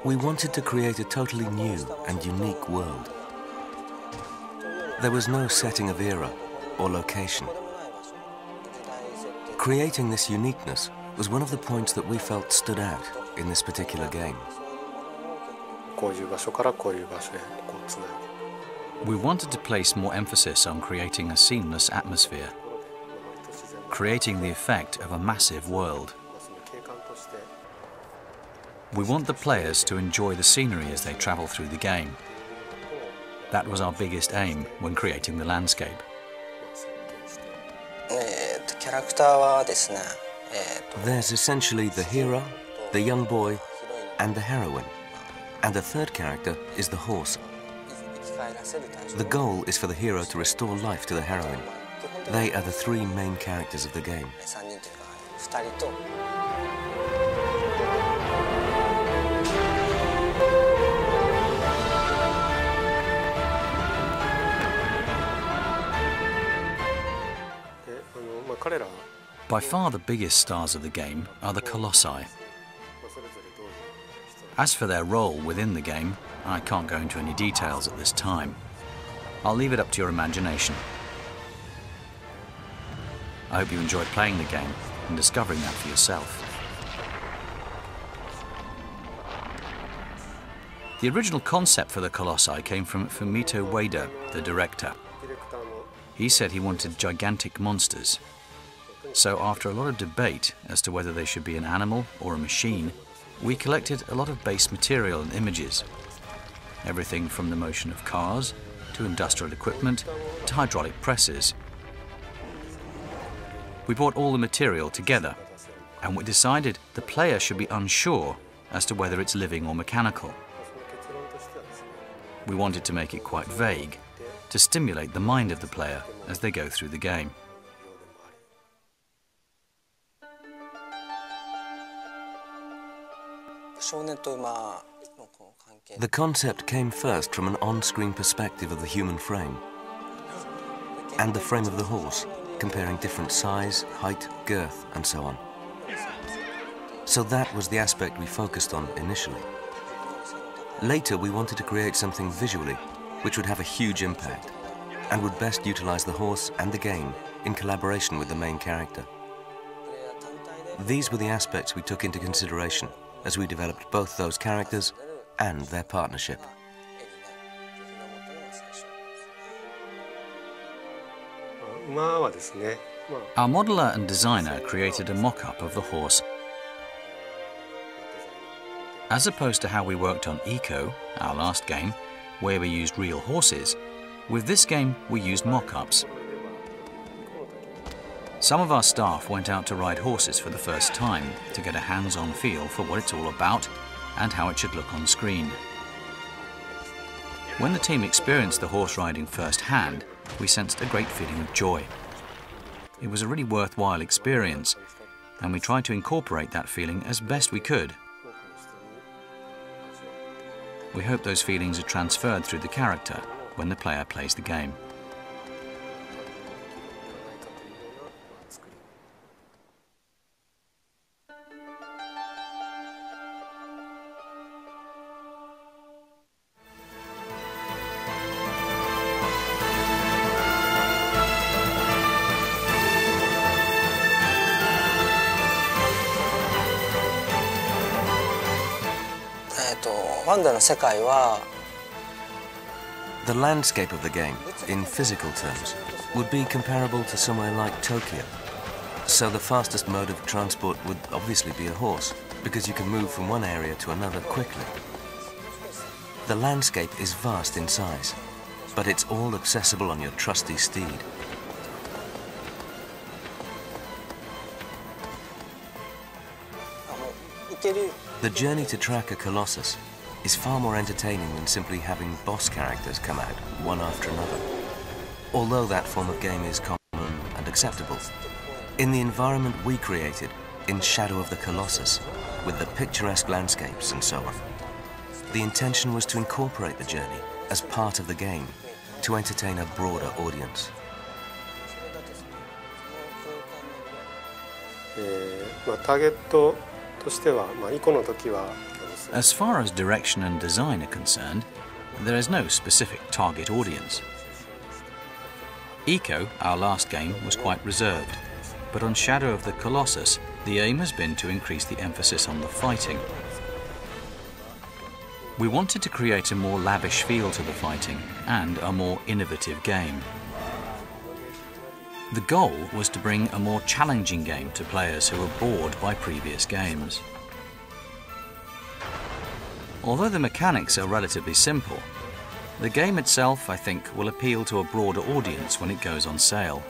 We wanted to create a totally new and unique world. There was no setting of era or location. Creating this uniqueness was one of the points that we felt stood out in this particular game. We wanted to place more emphasis on creating a seamless atmosphere, creating the effect of a massive world. We want the players to enjoy the scenery as they travel through the game. That was our biggest aim when creating the landscape. There's essentially the hero, the young boy, and the heroine. And the third character is the horse. The goal is for the hero to restore life to the heroine. They are the three main characters of the game. By far the biggest stars of the game are the Colossi. As for their role within the game, I can't go into any details at this time. I'll leave it up to your imagination. I hope you enjoyed playing the game and discovering that for yourself. The original concept for the Colossi came from Fumito Ueda, the director. He said he wanted gigantic monsters. So after a lot of debate as to whether they should be an animal or a machine, we collected a lot of base material and images. Everything from the motion of cars, to industrial equipment, to hydraulic presses. We brought all the material together, and we decided the player should be unsure as to whether it's living or mechanical. We wanted to make it quite vague, to stimulate the mind of the player as they go through the game. The concept came first from an on-screen perspective of the human frame and the frame of the horse, comparing different size, height, girth, and so on. So that was the aspect we focused on initially. Later, we wanted to create something visually which would have a huge impact and would best utilize the horse and the game in collaboration with the main character. These were the aspects we took into consideration as we developed both those characters and their partnership. Our modeler and designer created a mock-up of the horse. As opposed to how we worked on Eco, our last game, where we used real horses, with this game we used mock-ups. Some of our staff went out to ride horses for the first time to get a hands-on feel for what it's all about and how it should look on screen. When the team experienced the horse riding firsthand, we sensed a great feeling of joy. It was a really worthwhile experience, and we tried to incorporate that feeling as best we could. We hope those feelings are transferred through the character when the player plays the game. The landscape of the game, in physical terms, would be comparable to somewhere like Tokyo. So the fastest mode of transport would obviously be a horse, because you can move from one area to another quickly. The landscape is vast in size, but it's all accessible on your trusty steed. The journey to track a Colossus is far more entertaining than simply having boss characters come out one after another. Although that form of game is common and acceptable, in the environment we created, in shadow of the Colossus, with the picturesque landscapes and so on, the intention was to incorporate the journey as part of the game to entertain a broader audience. としては、イコの時は As far as direction and design are concerned, there is no specific target audience. Eco, our last game, was quite reserved, but on Shadow of the Colossus, the aim has been to increase the emphasis on the fighting. We wanted to create a more lavish feel to the fighting and a more innovative game. The goal was to bring a more challenging game to players who were bored by previous games. Although the mechanics are relatively simple, the game itself, I think, will appeal to a broader audience when it goes on sale.